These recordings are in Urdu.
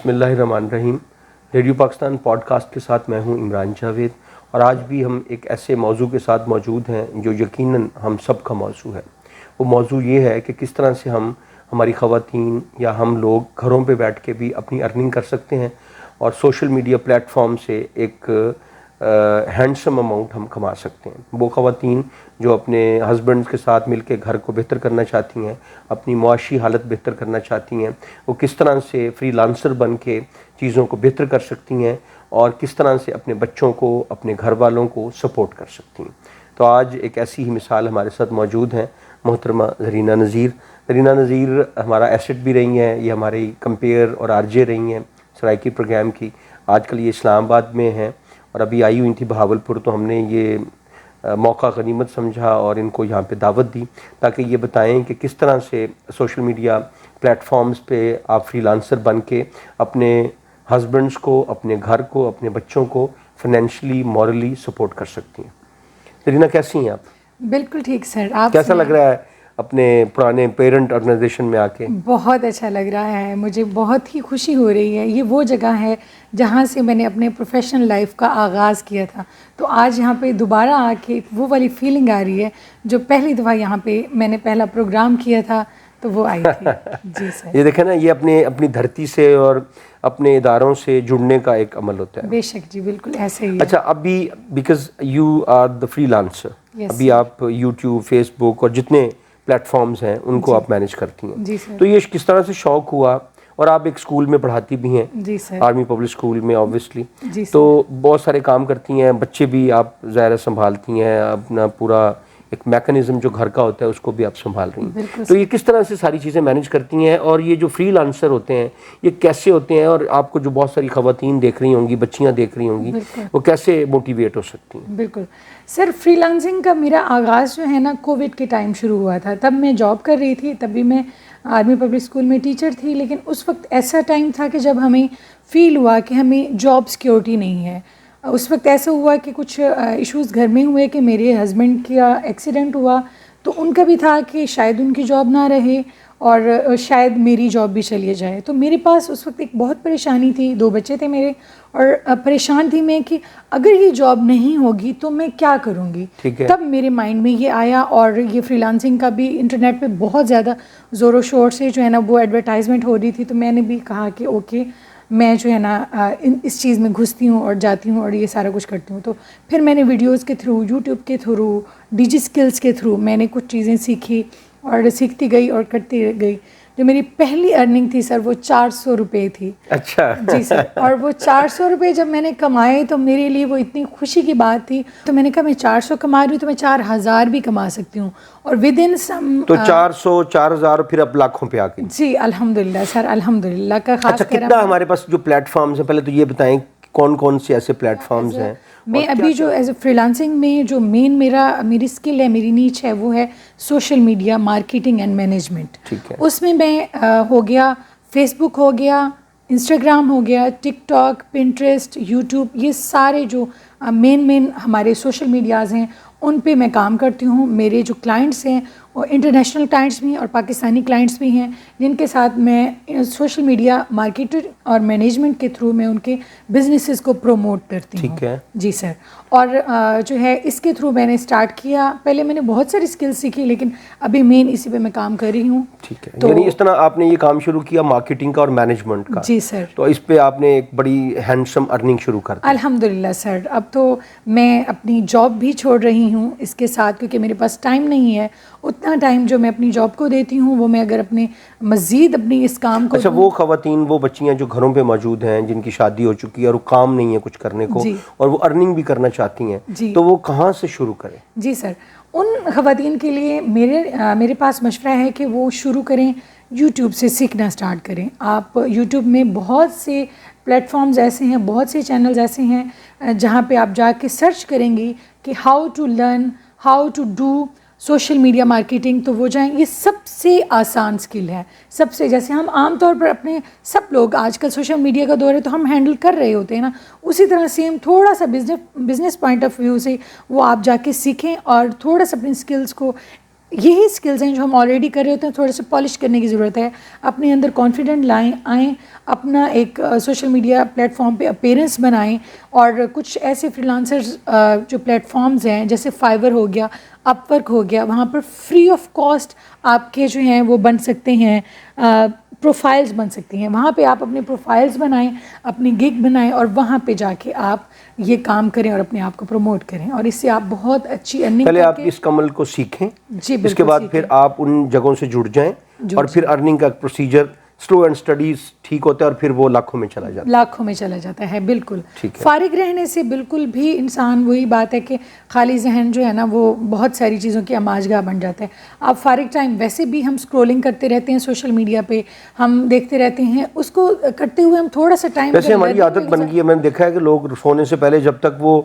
بسم اللہ الرحمن الرحیم. ریڈیو پاکستان پوڈ کاسٹ کے ساتھ میں ہوں عمران جاوید, اور آج بھی ہم ایک ایسے موضوع کے ساتھ موجود ہیں جو یقیناً ہم سب کا موضوع ہے. وہ موضوع یہ ہے کہ کس طرح سے ہماری خواتین یا ہم لوگ گھروں پہ بیٹھ کے بھی اپنی ارننگ کر سکتے ہیں اور سوشل میڈیا پلیٹ فارم سے ایک ہینڈسم اماؤنٹ ہم کما سکتے ہیں. وہ خواتین جو اپنے ہسبینڈ کے ساتھ مل کے گھر کو بہتر کرنا چاہتی ہیں, اپنی معاشی حالت بہتر کرنا چاہتی ہیں, وہ کس طرح سے فری لانسر بن کے چیزوں کو بہتر کر سکتی ہیں اور کس طرح سے اپنے بچوں کو, اپنے گھر والوں کو سپورٹ کر سکتی ہیں. تو آج ایک ایسی ہی مثال ہمارے ساتھ موجود ہیں, محترمہ زرینہ نذیر. زرینہ نذیر ہمارا ایسٹ بھی رہی ہیں, یہ ہماری کمپیئر اور آر جے رہی ہیں سرائکی پروگرام کی. آج کل یہ اسلام آباد میں ہیں اور ابھی آئی ہوئی تھی بہاولپور, تو ہم نے یہ موقع غنیمت سمجھا اور ان کو یہاں پہ دعوت دی تاکہ یہ بتائیں کہ کس طرح سے سوشل میڈیا پلیٹ فارمز پہ آپ فری لانسر بن کے اپنے ہسبینڈس کو, اپنے گھر کو, اپنے بچوں کو فائنینشلی مورلی سپورٹ کر سکتی ہیں. زرینہ کیسی ہیں آپ؟ بالکل ٹھیک سر. آپ کیسا لگ رہا ہے اپنے پرانے پیرنٹ آرگنائزیشن میں آ کے؟ بہت اچھا لگ رہا ہے, مجھے بہت ہی خوشی ہو رہی ہے. یہ وہ جگہ ہے جہاں سے میں نے اپنے پروفیشنل لائف کا آغاز کیا تھا, تو آج یہاں پہ دوبارہ آ کے وہ والی فیلنگ آ رہی ہے جو پہلی دفعہ یہاں پہ میں نے پہلا پروگرام کیا تھا تو وہ آئی تھی. جی سر. یہ دیکھیں نا, یہ اپنی دھرتی سے اور اپنے اداروں سے جڑنے کا ایک عمل ہوتا ہے. بے شک جی, بالکل ایسے ہی. اچھا, ابھی because you are the freelancer, ابھی آپ یوٹیوب, فیس بک اور جتنے پلیٹ فارمز ہیں ان کو آپ مینیج کرتی ہیں. جی سر. تو یہ کس طرح سے شوق ہوا؟ اور آپ ایک اسکول میں پڑھاتی بھی ہیں. جی سر. آرمی پبلک اسکول میں آبویسلی. جی سر. تو بہت سارے کام کرتی ہیں, بچے بھی آپ ظاہر سنبھالتی ہیں, اپنا پورا ایک میکانزم جو گھر کا ہوتا ہے اس کو بھی آپ سنبھال رہی ہیں. تو یہ کس طرح سے ساری چیزیں مینیج کرتی ہیں, اور یہ جو فری لانسر ہوتے ہیں یہ کیسے ہوتے ہیں, اور آپ کو جو بہت ساری خواتین دیکھ رہی ہوں گی, بچیاں دیکھ رہی ہوں گی, وہ کیسے موٹیویٹ ہو سکتی ہیں؟ بالکل سر, فری لانسنگ کا میرا آغاز جو ہے نا کووڈ کے ٹائم شروع ہوا تھا. تب میں جاب کر رہی تھی, تبھی میں آرمی پبلک اسکول میں ٹیچر تھی, لیکن اس وقت ایسا ٹائم تھا کہ جب ہمیں فیل ہوا کہ ہمیں جاب سیکیورٹی نہیں ہے. اس وقت ایسا ہوا کہ کچھ ایشوز گھر میں ہوئے کہ میرے ہسبینڈ کا ایکسیڈنٹ ہوا, تو ان کا بھی تھا کہ شاید ان کی جاب نہ رہے اور شاید میری جاب بھی چلی جائے. تو میرے پاس اس وقت ایک بہت پریشانی تھی, 2 بچے تھے میرے, اور پریشان تھی میں کہ اگر یہ جاب نہیں ہوگی تو میں کیا کروں گی. تب میرے مائنڈ میں یہ آیا, اور یہ فری لانسنگ کا بھی انٹرنیٹ پہ بہت زیادہ زور و شور سے جو ہے نا وہ ایڈورٹائزمنٹ ہو رہی تھی, تو میں نے بھی کہا کہ اوکے میں جو ہے نا اس چیز میں گھستی ہوں اور جاتی ہوں اور یہ سارا کچھ کرتی ہوں. تو پھر میں نے ویڈیوز کے تھرو, یوٹیوب کے تھرو, ڈیجی اسکلس کے تھرو میں نے کچھ چیزیں سیکھی اور سیکھتی گئی اور کرتی گئی. جو میری پہلی ارننگ تھی سر وہ 400 روپے تھی. اچھا. جی سر. اور وہ 400 روپے جب میں نے کمائے تو میرے لیے وہ اتنی خوشی کی بات تھی. تو میں نے کہا میں 400 کما رہی ہوں تو میں 4000 بھی کما سکتی ہوں, اور ود ان سم. تو 400 4000 پھر اب لاکھوں پہ آ گئی. جی الحمدللہ سر, الحمدللہ کا خاص. اچھا, کتنا ہمارے پاس جو پلیٹ فارمز ہیں, پہلے تو یہ بتائیں کون کون سے ایسے پلیٹ فارمز ہیں؟ میں ابھی جو ایز اے فری لانسنگ میں جو مین میری اسکل ہے, میری نیچ ہے, وہ ہے social media marketing and management. اس میں ہو گیا فیس بک, ہو گیا انسٹاگرام, ہو گیا ٹک ٹاک, پنٹریسٹ, یوٹیوب, یہ سارے جو مین ہمارے سوشل میڈیاز ہیں ان پہ میں کام کرتی ہوں. میرے جو کلائنٹس ہیں وہ انٹرنیشنل کلائنٹس بھی ہیں اور پاکستانی کلائنٹس بھی ہیں, جن کے ساتھ میں سوشل میڈیا مارکیٹر اور مینجمنٹ کے تھرو میں ان کے بزنسز کو پروموٹ کرتی ہوں. ٹھیک ہے. جی سر. اور جو ہے اس کے تھرو میں نے اسٹارٹ کیا. پہلے میں نے بہت ساری اسکلس سیکھی, لیکن ابھی مین اسی پہ میں کام کر رہی ہوں. ٹھیک ہے. یعنی اس طرح آپ نے یہ کام شروع کیا مارکیٹنگ کا اور مینجمنٹ کا. جی سر. تو اس پہ آپ نے ایک بڑی ہینڈسم ارننگ شروع کر دی. الحمدللہ سر. اب تو میں اپنی جاب بھی چھوڑ رہی ہوں اس کے ساتھ, کیونکہ میرے پاس ٹائم نہیں ہے. اتنا ٹائم جو میں اپنی جاب کو دیتی ہوں وہ میں اگر اپنے مزید اپنی اس کام کو. اچھا, وہ خواتین, وہ بچیاں جو گھروں پہ موجود ہیں جن کی شادی ہو چکی ہے اور وہ کام نہیں ہے کچھ کرنے کو, اور وہ ارننگ بھی کرنا چاہتی ہیں, تو وہ کہاں سے شروع کریں؟ جی سر, ان خواتین کے لیے میرے پاس مشورہ ہے کہ وہ شروع کریں یوٹیوب سے سیکھنا اسٹارٹ کریں. آپ یوٹیوب میں بہت سے پلیٹ فارمز ایسے ہیں, بہت سے چینلز ایسے ہیں جہاں پہ آپ جا کے سرچ کریں گی کہ how to learn, how to do social media marketing, تو وہ جائیں. یہ سب سے آسان سکل ہے, سب سے, جیسے ہم عام طور پر اپنے سب لوگ آج کل سوشل میڈیا کا دور ہے تو ہم ہینڈل کر رہے ہوتے ہیں نا, اسی طرح سیم تھوڑا سا بزنس پوائنٹ آف ویو سے وہ آپ جا کے سیکھیں اور تھوڑا سا اپنی سکلز کو یہی اسکلز ہیں جو ہم آلریڈی کر رہے ہوتے ہیں, تھوڑے سے پالش کرنے کی ضرورت ہے, اپنے اندر کانفیڈنٹ آئیں, اپنا ایک سوشل میڈیا پلیٹ فارم پہ اپیرنس بنائیں. اور کچھ ایسے فری لانسرز جو پلیٹ فارمز ہیں جیسے فائور ہو گیا, اپ ورک ہو گیا, وہاں پر فری آف کاسٹ آپ کے جو ہیں وہ بن سکتے ہیں, پروفائلز بن سکتی ہیں. وہاں پہ آپ اپنے پروفائلز بنائیں, اپنی گگ بنائیں, اور وہاں پہ جا کے آپ یہ کام کریں اور اپنے آپ کو پروموٹ کریں, اور اس سے آپ بہت اچھی ارننگ پہلے آپ اس عمل کو سیکھیں, جی اس کے بعد پھر آپ ان جگہوں سے جڑ جائیں, اور پھر ارننگ کا پروسیجر سلو اینڈ اسٹڈیز ٹھیک ہوتا ہے, اور پھر وہ لاکھوں میں چلا جاتا ہے. بالکل فارغ رہنے سے بالکل بھی انسان, وہی بات ہے کہ خالی ذہن جو ہے نا وہ بہت ساری چیزوں کی آماجگاہ بن جاتا ہے. آپ فارغ ٹائم ویسے بھی ہم اسکرولنگ کرتے رہتے ہیں سوشل میڈیا پہ, ہم دیکھتے رہتے ہیں, اس کو کرتے ہوئے ہم تھوڑا سا ٹائم, ویسے ہماری عادت بن گئی ہے, میں نے دیکھا ہے کہ لوگ سونے سے پہلے جب تک وہ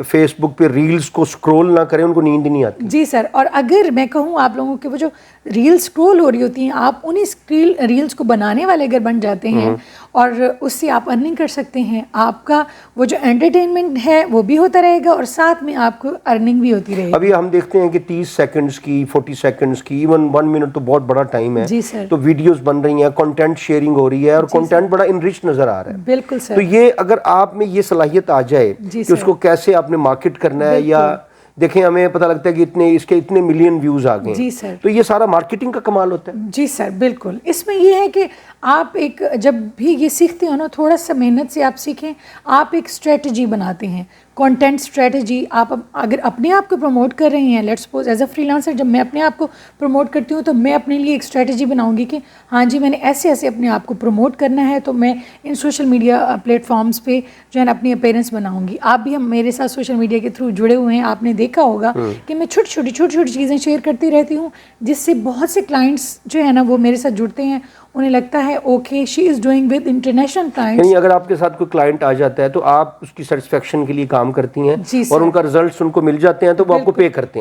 فیس بک پہ ریلز کو اسکرول نہ کریں ان کو نیند ہی نہیں آتی. جی سر, اور اگر میں کہوں آپ لوگوں کے وہ جو ریلز اسکرول ہو رہی ہوتی ہیں, آپ انہیں ریلز کو بنانے والے اگر بن جاتے ہیں اور اس سے آپ ارننگ کر سکتے ہیں, آپ کا وہ جو انٹرٹینمنٹ ہے وہ بھی ہوتا رہے گا, اور ساتھ میں آپ کو ارننگ بھی ہوتی رہے گی. ابھی ہم دیکھتے ہیں کہ 30 سیکنڈز کی, 40 سیکنڈز کی, ایون 1 منٹ تو بہت بڑا ٹائم ہے. جی سر, تو ویڈیوز بن رہی ہیں, کنٹینٹ شیئرنگ ہو رہی ہے, اور کنٹینٹ بڑا انرچ نظر آ رہا ہے. بالکل سر. تو یہ اگر آپ میں یہ صلاحیت آ جائے کہ اس کو کیسے آپ نے مارکیٹ کرنا ہے, یا دیکھیں ہمیں پتہ لگتا ہے کہ اس کے اتنے ملین ویوز آ گئے, جی سر, تو یہ سارا مارکیٹنگ کا کمال ہوتا ہے. جی سر بالکل. اس میں یہ ہے کہ آپ ایک جب بھی یہ سیکھتے ہو نا, تھوڑا سا محنت سے آپ سیکھیں, آپ ایک اسٹریٹجی بناتے ہیں, کانٹینٹ اسٹریٹجی. آپ اگر اپنے آپ کو پروموٹ کر رہے ہیں, let's suppose as a free lancer جب میں اپنے آپ کو پروموٹ کرتی ہوں تو میں اپنے لیے ایک اسٹریٹجی بناؤں گی کہ ہاں جی میں نے ایسے ایسے اپنے آپ کو پروموٹ کرنا ہے, تو میں ان سوشل میڈیا پلیٹ فارمز پہ جو ہے نا اپنی اپیرنس بناؤں گی. آپ بھی ہم میرے ساتھ سوشل میڈیا کے تھرو جڑے ہوئے ہیں, آپ نے دیکھا ہوگا کہ میں چھوٹی چھوٹی چیزیں شیئر کرتی رہتی ہوں, جس سے بہت سے کلائنٹس جو ہے نا وہ میرے ساتھ جڑتے ہیں, انہیں لگتا ہے okay she is doing with international clients. یعنی اگر آپ کے ساتھ کوئی کلائنٹ آ جاتا ہے تو آپ اس کی سیٹسفیکشن کے لیے کام کرتی ہیں, اور ان کا ریزلٹس ان کو مل جاتے ہیں تو وہ آپ کو پے کرتے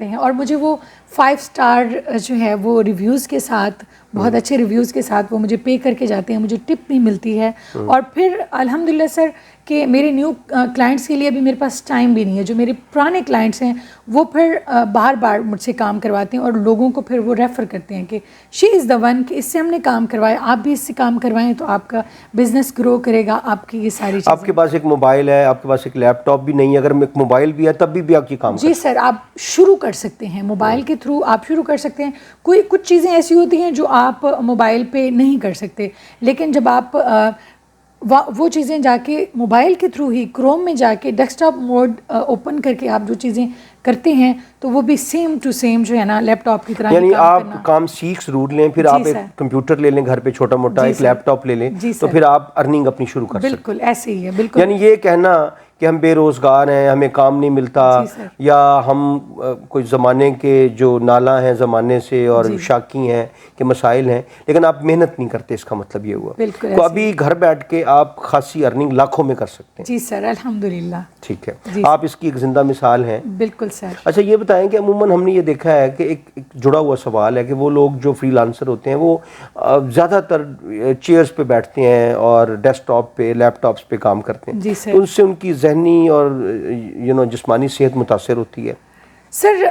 ہیں. اور مجھے وہ 5 اسٹار جو ہے وہ ریویوز کے ساتھ, بہت اچھے ریویوز کے ساتھ وہ مجھے پے کر کے جاتے ہیں, مجھے ٹپ بھی ملتی ہے. اور پھر الحمدللہ سر کہ میرے نیو کلائنٹس کے لیے ابھی میرے پاس ٹائم بھی نہیں ہے. جو میرے پرانے کلائنٹس ہیں وہ پھر بار بار مجھ سے کام کرواتے ہیں, اور لوگوں کو پھر وہ ریفر کرتے ہیں کہ شی از دا ون, کہ اس سے ہم نے کام کروایا, آپ بھی اس سے کام کروائیں تو آپ کا بزنس گرو کرے گا. آپ کی یہ ساری چیزیں, آپ کے پاس ایک موبائل ہے, آپ کے پاس ایک لیپ ٹاپ بھی نہیں ہے, اگر ایک موبائل بھی ہے تب بھی آپ کی کام جی سر آپ شروع کر سکتے ہیں, موبائل کے تھرو آپ شروع کر سکتے ہیں. کچھ چیزیں ایسی ہوتی ہیں جو آپ موبائل پہ نہیں کر سکتے, لیکن جب آپ وہ چیزیں جا کے موبائل کے تھرو ہی کروم میں جا کے ڈیسک ٹاپ موڈ اوپن کر کے آپ جو چیزیں کرتے ہیں تو وہ بھی سیم ٹو سیم جو ہے نا لیپ ٹاپ کی طرح. یعنی آپ کام سیکھ ضرور لیں, پھر آپ ایک کمپیوٹر لے لیں گھر پہ چھوٹا موٹا, ایک لیپ ٹاپ لے لیں, تو پھر آپ ارننگ اپنی شروع کر سکتے ہیں. بالکل ایسے ہی ہے. بالکل. یعنی یہ کہنا کہ ہم بے روزگار ہیں, ہمیں کام نہیں ملتا, یا ہم کوئی زمانے کے جو نالا ہیں زمانے سے اور شاکی ہیں کہ مسائل ہیں, لیکن آپ محنت نہیں کرتے, اس کا مطلب یہ ہوا. تو ابھی گھر بیٹھ کے آپ خاصی ارننگ لاکھوں میں کر سکتے ہیں. جی سر الحمدللہ. ٹھیک ہے, آپ اس کی ایک زندہ مثال ہیں. بالکل سر. اچھا یہ بتائیں کہ عموماً ہم نے یہ دیکھا ہے کہ ایک جڑا ہوا سوال ہے کہ وہ لوگ جو فری لانسر ہوتے ہیں وہ زیادہ تر چیئرز پہ بیٹھتے ہیں اور ڈیسک ٹاپ پہ, لیپ ٹاپس پہ کام کرتے ہیں. جی سر. تو ان سے ان کی ذہنی اور جسمانی صحت متاثر ہوتی ہے. سر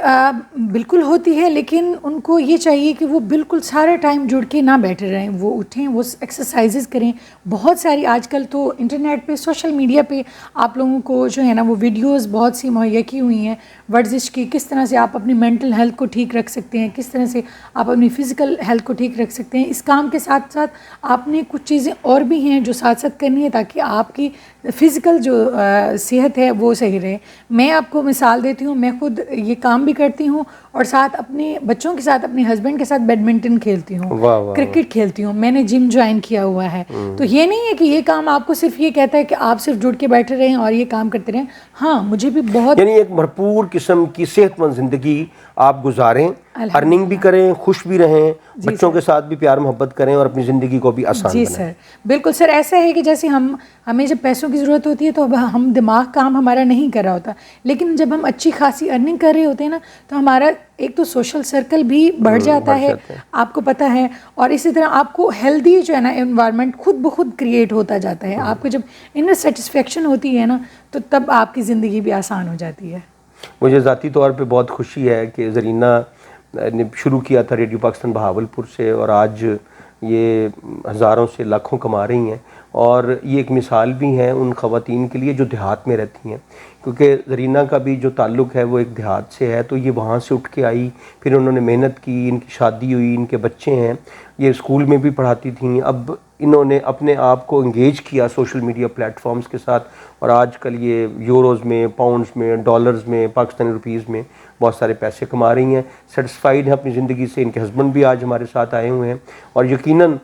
بالکل ہوتی ہے, لیکن ان کو یہ چاہیے کہ وہ بالکل سارا ٹائم جڑ کے نہ بیٹھے رہیں, وہ اٹھیں, وہ ایکسرسائزز کریں. بہت ساری آج کل تو انٹرنیٹ پہ سوشل میڈیا پہ آپ لوگوں کو جو ہے نا وہ ویڈیوز بہت سی مہیا کی ہوئی ہیں ورزش کی, کس طرح سے آپ اپنی مینٹل ہیلتھ کو ٹھیک رکھ سکتے ہیں, کس طرح سے آپ اپنی فزیکل ہیلتھ کو ٹھیک رکھ سکتے ہیں. اس کام کے ساتھ ساتھ آپ نے کچھ چیزیں اور بھی ہیں جو ساتھ ساتھ کرنی ہے تاکہ آپ کی فزیکل جو صحت ہے وہ صحیح رہے. میں آپ کو مثال دیتی ہوں, میں خود یہ کام بھی کرتی ہوں اور ساتھ اپنے بچوں کے ساتھ, اپنے ہسبینڈ کے ساتھ بیڈمنٹن کھیلتی ہوں, کرکٹ کھیلتی ہوں, میں نے جم جوائن کیا ہوا ہے. تو یہ نہیں ہے کہ یہ کام آپ کو صرف یہ کہتا ہے کہ آپ صرف جڑ کے بیٹھے رہیں اور یہ کام کرتے رہیں. ہاں مجھے بھی بہت, یعنی ایک بھرپور قسم کی صحت مند زندگی آپ گزاریں, ارننگ بھی کریں, خوش بھی رہیں, بچوں کے ساتھ بھی پیار محبت کریں, اور اپنی زندگی کو بھی آسان بنائیں. جی سر بالکل سر. ایسا ہے کہ جیسے ہمیں جب پیسوں کی ضرورت ہوتی ہے تو ہم دماغ کام ہمارا نہیں کر رہا ہوتا, لیکن جب ہم اچھی خاصی ارننگ کر رہے ہوتے ہیں نا تو ہمارا ایک تو سوشل سرکل بھی بڑھ جاتا ہے, آپ کو پتہ ہے, اور اسی طرح آپ کو ہیلدی جو ہے نا انوائرمنٹ خود بخود کریٹ ہوتا جاتا ہے. آپ کو جب انر سیٹسفیکشن ہوتی ہے نا تو تب آپ کی زندگی بھی آسان ہو جاتی ہے. مجھے ذاتی طور پہ بہت خوشی ہے کہ زرینہ نے شروع کیا تھا ریڈیو پاکستان بہاولپور سے، اور آج یہ ہزاروں سے لاکھوں کما رہی ہیں، اور یہ ایک مثال بھی ہیں ان خواتین کے لیے جو دیہات میں رہتی ہیں، کیونکہ زرینہ کا بھی جو تعلق ہے وہ ایک دیہات سے ہے، تو یہ وہاں سے اٹھ کے آئی، پھر انہوں نے محنت کی، ان کی شادی ہوئی، ان کے بچے ہیں، یہ اسکول میں بھی پڑھاتی تھیں، اب انہوں نے اپنے آپ کو انگیج کیا سوشل میڈیا پلیٹ فارمز کے ساتھ، اور آج کل یہ یوروز میں، پاؤنڈز میں، ڈالرز میں، پاکستانی روپیز میں بہت سارے پیسے کما رہی ہیں، سیٹسفائیڈ ہیں اپنی زندگی سے۔ ان کے ہسبینڈ بھی آج ہمارے ساتھ آئے ہوئے ہیں، اور یقیناً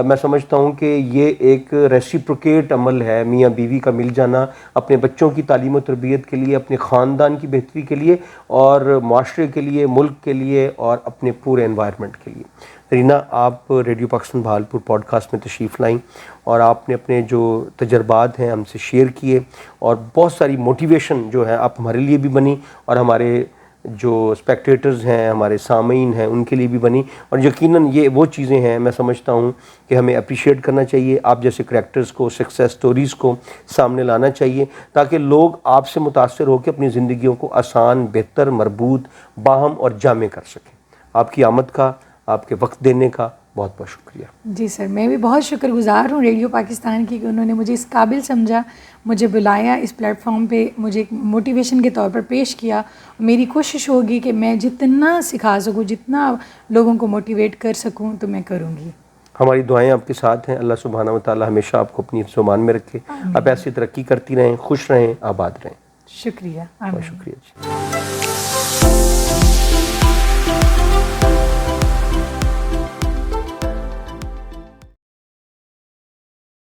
میں سمجھتا ہوں کہ یہ ایک ریسیپروکیٹ عمل ہے، میاں بیوی کا مل جانا اپنے بچوں کی تعلیم و تربیت کے لیے، اپنے خاندان کی بہتری کے لیے، اور معاشرے کے لیے، ملک کے لیے، اور اپنے پورے انوائرمنٹ کے لیے۔ زرینہ، آپ radio Pakistan Bahawalpur podcast میں تشریف لائیں، اور آپ نے اپنے جو تجربات ہیں ہم سے شیئر کیے، اور بہت ساری موٹیویشن جو ہے آپ ہمارے لیے بھی بنی، اور ہمارے جو اسپیکٹیٹرز ہیں، ہمارے سامعین ہیں، ان کے لیے بھی بنی، اور یقیناً یہ وہ چیزیں ہیں میں سمجھتا ہوں کہ ہمیں اپریشیٹ کرنا چاہیے، آپ جیسے کریکٹرز کو، سکسیس سٹوریز کو سامنے لانا چاہیے، تاکہ لوگ آپ سے متاثر ہو کے اپنی زندگیوں کو آسان، بہتر، مربوط، باہم اور جامع کر سکیں۔ آپ کی آمد کا، آپ کے وقت دینے کا بہت بہت شکریہ۔ جی سر، میں بھی بہت شکر گزار ہوں ریڈیو پاکستان کی کہ انہوں نے مجھے اس قابل سمجھا، مجھے بلایا، اس پلیٹ فارم پہ مجھے ایک موٹیویشن کے طور پر پیش کیا۔ میری کوشش ہوگی کہ میں جتنا سکھا سکوں، جتنا لوگوں کو موٹیویٹ کر سکوں تو میں کروں گی۔ ہماری دعائیں آپ کے ساتھ ہیں، اللہ سبحانہ و تعالی ہمیشہ آپ کو اپنی حفظ و امان میں رکھے، آپ ایسی ترقی کرتی رہیں، خوش رہیں، آباد رہیں۔ شکریہ، بہت شکریہ جی۔